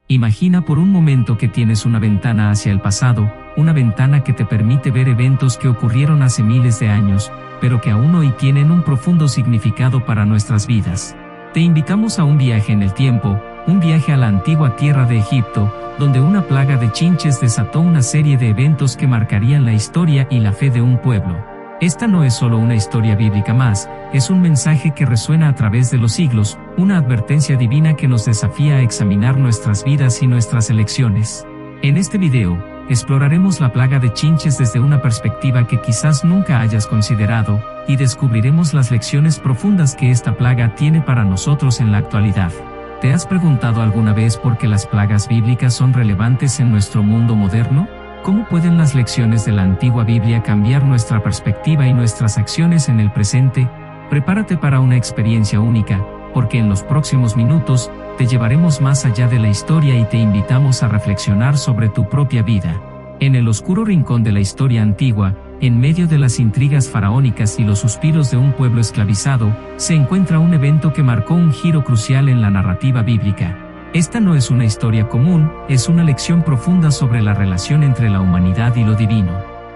Imagina por un momento que tienes una ventana hacia el pasado, una ventana que te permite ver eventos que ocurrieron hace miles de años, pero que aún hoy tienen un profundo significado para nuestras vidas. Te invitamos a un viaje en el tiempo, un viaje a la antigua tierra de Egipto, donde una plaga de chinches desató una serie de eventos que marcarían la historia y la fe de un pueblo. Esta no es solo una historia bíblica más, es un mensaje que resuena a través de los siglos, una advertencia divina que nos desafía a examinar nuestras vidas y nuestras elecciones. En este video, exploraremos la plaga de chinches desde una perspectiva que quizás nunca hayas considerado, y descubriremos las lecciones profundas que esta plaga tiene para nosotros en la actualidad. ¿Te has preguntado alguna vez por qué las plagas bíblicas son relevantes en nuestro mundo moderno? ¿Cómo pueden las lecciones de la antigua Biblia cambiar nuestra perspectiva y nuestras acciones en el presente? Prepárate para una experiencia única, porque en los próximos minutos, te llevaremos más allá de la historia y te invitamos a reflexionar sobre tu propia vida. En el oscuro rincón de la historia antigua, en medio de las intrigas faraónicas y los suspiros de un pueblo esclavizado, se encuentra un evento que marcó un giro crucial en la narrativa bíblica. Esta no es una historia común, es una lección profunda sobre la relación entre la humanidad y lo divino.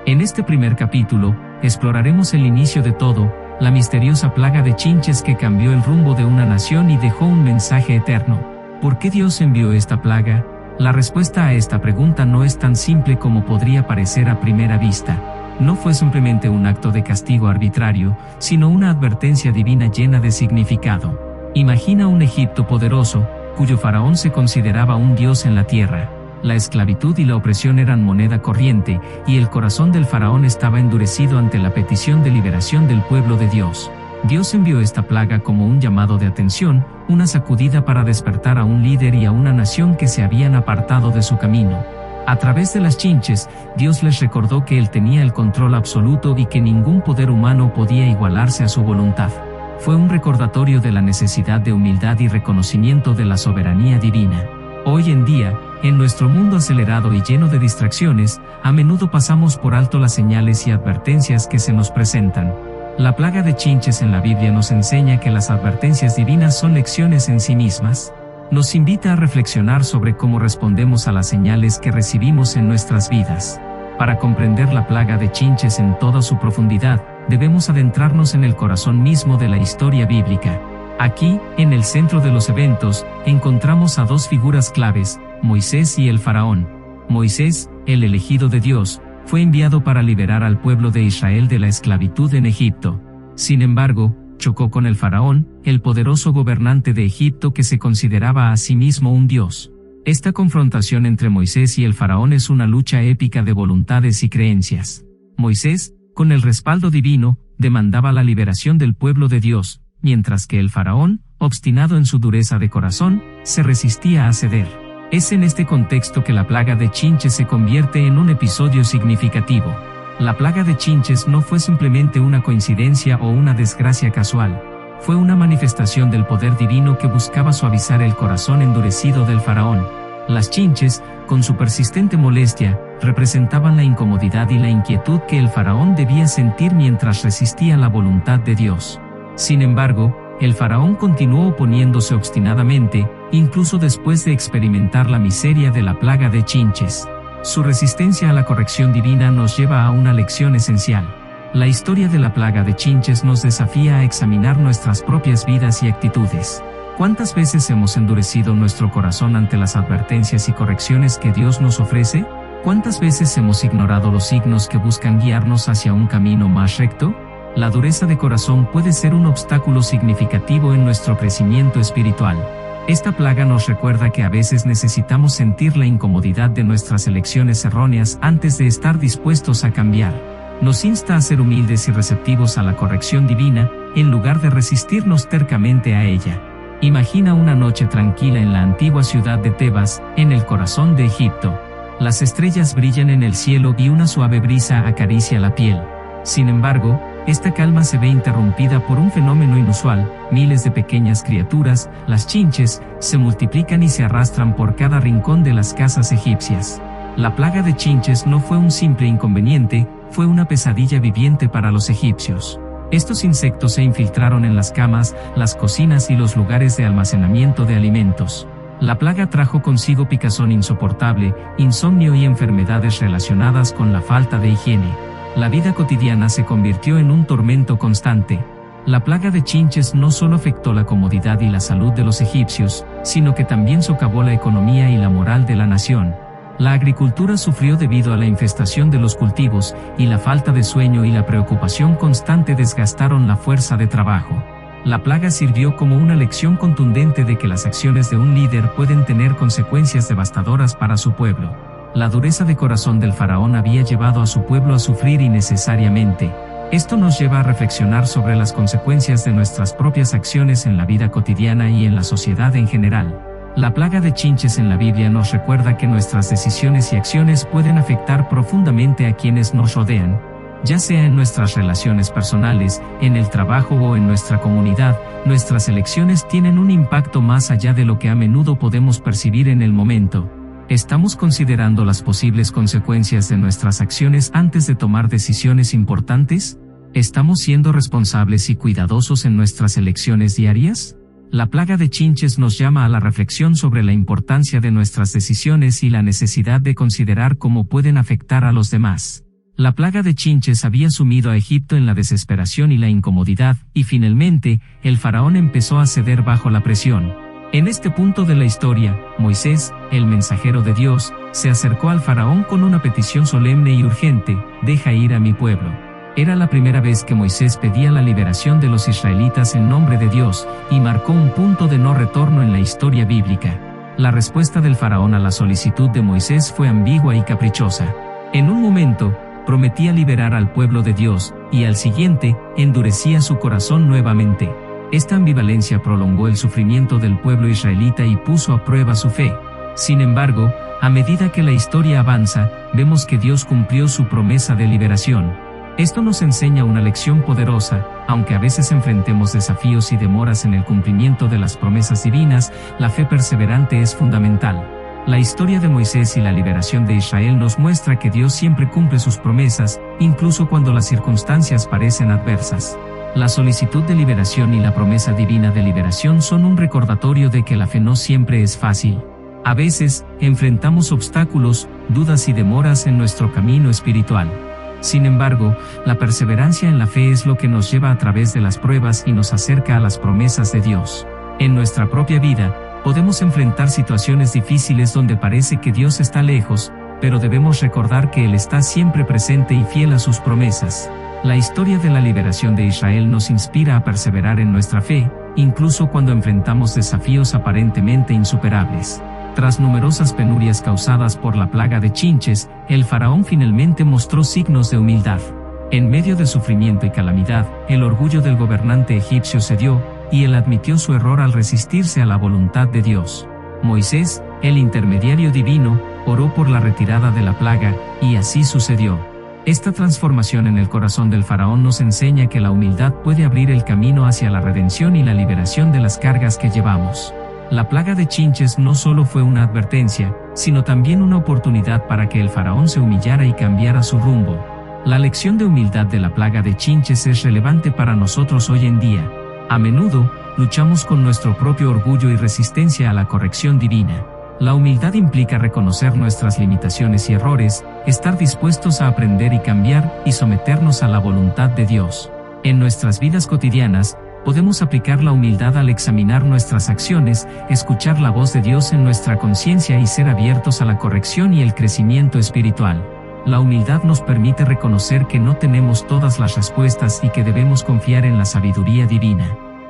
En este primer capítulo, exploraremos el inicio de todo, la misteriosa plaga de chinches que cambió el rumbo de una nación y dejó un mensaje eterno. ¿Por qué Dios envió esta plaga? La respuesta a esta pregunta no es tan simple como podría parecer a primera vista. No fue simplemente un acto de castigo arbitrario, sino una advertencia divina llena de significado. Imagina un Egipto poderoso, cuyo faraón se consideraba un dios en la tierra. La esclavitud y la opresión eran moneda corriente, y el corazón del faraón estaba endurecido ante la petición de liberación del pueblo de Dios. Dios envió esta plaga como un llamado de atención, una sacudida para despertar a un líder y a una nación que se habían apartado de su camino. A través de las chinches, Dios les recordó que Él tenía el control absoluto y que ningún poder humano podía igualarse a su voluntad. Fue un recordatorio de la necesidad de humildad y reconocimiento de la soberanía divina. Hoy en día, en nuestro mundo acelerado y lleno de distracciones, a menudo pasamos por alto las señales y advertencias que se nos presentan. La plaga de chinches en la Biblia nos enseña que las advertencias divinas son lecciones en sí mismas. Nos invita a reflexionar sobre cómo respondemos a las señales que recibimos en nuestras vidas. Para comprender la plaga de chinches en toda su profundidad, debemos adentrarnos en el corazón mismo de la historia bíblica. Aquí, en el centro de los eventos, encontramos a dos figuras claves, Moisés y el faraón. Moisés, el elegido de Dios, fue enviado para liberar al pueblo de Israel de la esclavitud en Egipto. Sin embargo, chocó con el faraón, el poderoso gobernante de Egipto que se consideraba a sí mismo un dios. Esta confrontación entre Moisés y el faraón es una lucha épica de voluntades y creencias. Moisés, con el respaldo divino, demandaba la liberación del pueblo de Dios, mientras que el faraón, obstinado en su dureza de corazón, se resistía a ceder. Es en este contexto que la plaga de chinches se convierte en un episodio significativo. La plaga de chinches no fue simplemente una coincidencia o una desgracia casual. Fue una manifestación del poder divino que buscaba suavizar el corazón endurecido del faraón. Las chinches, con su persistente molestia, representaban la incomodidad y la inquietud que el faraón debía sentir mientras resistía la voluntad de Dios. Sin embargo, el faraón continuó oponiéndose obstinadamente, incluso después de experimentar la miseria de la plaga de chinches. Su resistencia a la corrección divina nos lleva a una lección esencial. La historia de la plaga de chinches nos desafía a examinar nuestras propias vidas y actitudes. ¿Cuántas veces hemos endurecido nuestro corazón ante las advertencias y correcciones que Dios nos ofrece? ¿Cuántas veces hemos ignorado los signos que buscan guiarnos hacia un camino más recto? La dureza de corazón puede ser un obstáculo significativo en nuestro crecimiento espiritual. Esta plaga nos recuerda que a veces necesitamos sentir la incomodidad de nuestras elecciones erróneas antes de estar dispuestos a cambiar. Nos insta a ser humildes y receptivos a la corrección divina, en lugar de resistirnos tercamente a ella. Imagina una noche tranquila en la antigua ciudad de Tebas, en el corazón de Egipto. Las estrellas brillan en el cielo y una suave brisa acaricia la piel. Sin embargo, esta calma se ve interrumpida por un fenómeno inusual. Miles de pequeñas criaturas, las chinches, se multiplican y se arrastran por cada rincón de las casas egipcias. La plaga de chinches no fue un simple inconveniente, fue una pesadilla viviente para los egipcios. Estos insectos se infiltraron en las camas, las cocinas y los lugares de almacenamiento de alimentos. La plaga trajo consigo picazón insoportable, insomnio y enfermedades relacionadas con la falta de higiene. La vida cotidiana se convirtió en un tormento constante. La plaga de chinches no solo afectó la comodidad y la salud de los egipcios, sino que también socavó la economía y la moral de la nación. La agricultura sufrió debido a la infestación de los cultivos, y la falta de sueño y la preocupación constante desgastaron la fuerza de trabajo. La plaga sirvió como una lección contundente de que las acciones de un líder pueden tener consecuencias devastadoras para su pueblo. La dureza de corazón del faraón había llevado a su pueblo a sufrir innecesariamente. Esto nos lleva a reflexionar sobre las consecuencias de nuestras propias acciones en la vida cotidiana y en la sociedad en general. La plaga de chinches en la Biblia nos recuerda que nuestras decisiones y acciones pueden afectar profundamente a quienes nos rodean. Ya sea en nuestras relaciones personales, en el trabajo o en nuestra comunidad, nuestras elecciones tienen un impacto más allá de lo que a menudo podemos percibir en el momento. ¿Estamos considerando las posibles consecuencias de nuestras acciones antes de tomar decisiones importantes? ¿Estamos siendo responsables y cuidadosos en nuestras elecciones diarias? La plaga de chinches nos llama a la reflexión sobre la importancia de nuestras decisiones y la necesidad de considerar cómo pueden afectar a los demás. La plaga de chinches había sumido a Egipto en la desesperación y la incomodidad, y finalmente, el faraón empezó a ceder bajo la presión. En este punto de la historia, Moisés, el mensajero de Dios, se acercó al faraón con una petición solemne y urgente: «Deja ir a mi pueblo». Era la primera vez que Moisés pedía la liberación de los israelitas en nombre de Dios, y marcó un punto de no retorno en la historia bíblica. La respuesta del faraón a la solicitud de Moisés fue ambigua y caprichosa. En un momento, prometía liberar al pueblo de Dios, y al siguiente, endurecía su corazón nuevamente. Esta ambivalencia prolongó el sufrimiento del pueblo israelita y puso a prueba su fe. Sin embargo, a medida que la historia avanza, vemos que Dios cumplió su promesa de liberación. Esto nos enseña una lección poderosa: aunque a veces enfrentemos desafíos y demoras en el cumplimiento de las promesas divinas, la fe perseverante es fundamental. La historia de Moisés y la liberación de Israel nos muestra que Dios siempre cumple sus promesas, incluso cuando las circunstancias parecen adversas. La solicitud de liberación y la promesa divina de liberación son un recordatorio de que la fe no siempre es fácil. A veces, enfrentamos obstáculos, dudas y demoras en nuestro camino espiritual. Sin embargo, la perseverancia en la fe es lo que nos lleva a través de las pruebas y nos acerca a las promesas de Dios. En nuestra propia vida, podemos enfrentar situaciones difíciles donde parece que Dios está lejos, pero debemos recordar que Él está siempre presente y fiel a sus promesas. La historia de la liberación de Israel nos inspira a perseverar en nuestra fe, incluso cuando enfrentamos desafíos aparentemente insuperables. Tras numerosas penurias causadas por la plaga de chinches, el faraón finalmente mostró signos de humildad. En medio de sufrimiento y calamidad, el orgullo del gobernante egipcio cedió, y él admitió su error al resistirse a la voluntad de Dios. Moisés, el intermediario divino, oró por la retirada de la plaga, y así sucedió. Esta transformación en el corazón del faraón nos enseña que la humildad puede abrir el camino hacia la redención y la liberación de las cargas que llevamos. La plaga de chinches no solo fue una advertencia, sino también una oportunidad para que el faraón se humillara y cambiara su rumbo. La lección de humildad de la plaga de chinches es relevante para nosotros hoy en día. A menudo, luchamos con nuestro propio orgullo y resistencia a la corrección divina. La humildad implica reconocer nuestras limitaciones y errores, estar dispuestos a aprender y cambiar, y someternos a la voluntad de Dios. En nuestras vidas cotidianas, podemos aplicar la humildad al examinar nuestras acciones, escuchar la voz de Dios en nuestra conciencia y ser abiertos a la corrección y el crecimiento espiritual. La humildad nos permite reconocer que no tenemos todas las respuestas y que debemos confiar en la sabiduría divina.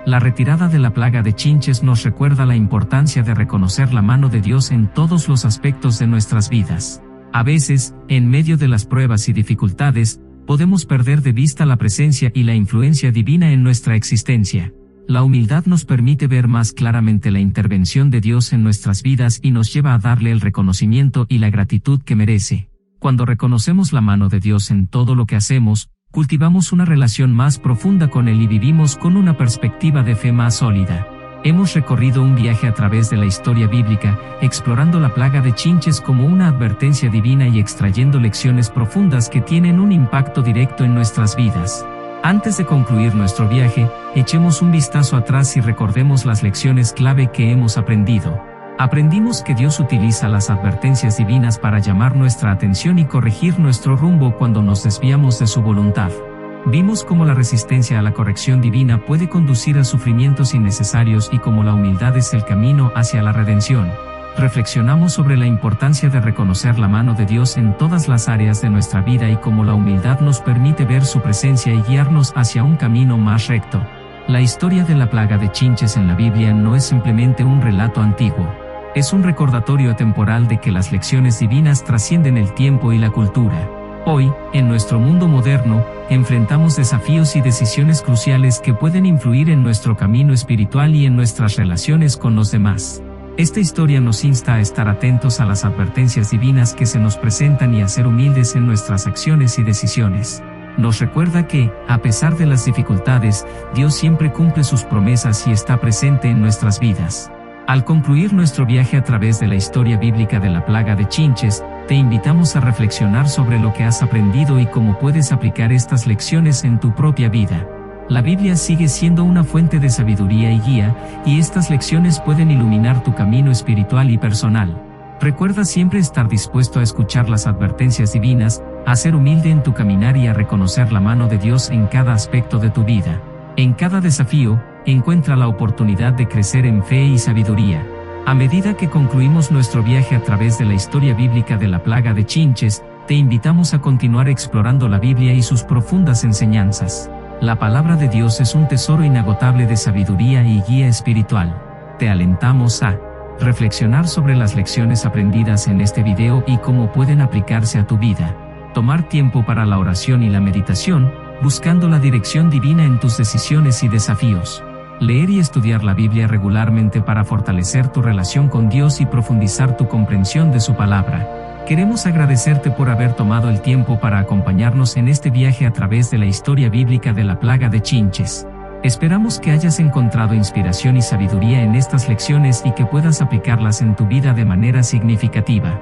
La retirada de la plaga de chinches nos recuerda la importancia de reconocer la mano de Dios en todos los aspectos de nuestras vidas. A veces, en medio de las pruebas y dificultades, podemos perder de vista la presencia y la influencia divina en nuestra existencia. La humildad nos permite ver más claramente la intervención de Dios en nuestras vidas y nos lleva a darle el reconocimiento y la gratitud que merece. Cuando reconocemos la mano de Dios en todo lo que hacemos, cultivamos una relación más profunda con Él y vivimos con una perspectiva de fe más sólida. Hemos recorrido un viaje a través de la historia bíblica, explorando la plaga de chinches como una advertencia divina y extrayendo lecciones profundas que tienen un impacto directo en nuestras vidas. Antes de concluir nuestro viaje, echemos un vistazo atrás y recordemos las lecciones clave que hemos aprendido. Aprendimos que Dios utiliza las advertencias divinas para llamar nuestra atención y corregir nuestro rumbo cuando nos desviamos de su voluntad. Vimos cómo la resistencia a la corrección divina puede conducir a sufrimientos innecesarios y cómo la humildad es el camino hacia la redención. Reflexionamos sobre la importancia de reconocer la mano de Dios en todas las áreas de nuestra vida y cómo la humildad nos permite ver su presencia y guiarnos hacia un camino más recto. La historia de la plaga de chinches en la Biblia no es simplemente un relato antiguo. Es un recordatorio atemporal de que las lecciones divinas trascienden el tiempo y la cultura. Hoy, en nuestro mundo moderno, enfrentamos desafíos y decisiones cruciales que pueden influir en nuestro camino espiritual y en nuestras relaciones con los demás. Esta historia nos insta a estar atentos a las advertencias divinas que se nos presentan y a ser humildes en nuestras acciones y decisiones. Nos recuerda que, a pesar de las dificultades, Dios siempre cumple sus promesas y está presente en nuestras vidas. Al concluir nuestro viaje a través de la historia bíblica de la plaga de chinches, te invitamos a reflexionar sobre lo que has aprendido y cómo puedes aplicar estas lecciones en tu propia vida. La Biblia sigue siendo una fuente de sabiduría y guía, y estas lecciones pueden iluminar tu camino espiritual y personal. Recuerda siempre estar dispuesto a escuchar las advertencias divinas, a ser humilde en tu caminar y a reconocer la mano de Dios en cada aspecto de tu vida. En cada desafío, encuentra la oportunidad de crecer en fe y sabiduría. A medida que concluimos nuestro viaje a través de la historia bíblica de la plaga de chinches, te invitamos a continuar explorando la Biblia y sus profundas enseñanzas. La palabra de Dios es un tesoro inagotable de sabiduría y guía espiritual. Te alentamos a reflexionar sobre las lecciones aprendidas en este video y cómo pueden aplicarse a tu vida. Tomar tiempo para la oración y la meditación, buscando la dirección divina en tus decisiones y desafíos. Leer y estudiar la Biblia regularmente para fortalecer tu relación con Dios y profundizar tu comprensión de su palabra. Queremos agradecerte por haber tomado el tiempo para acompañarnos en este viaje a través de la historia bíblica de la plaga de chinches. Esperamos que hayas encontrado inspiración y sabiduría en estas lecciones y que puedas aplicarlas en tu vida de manera significativa.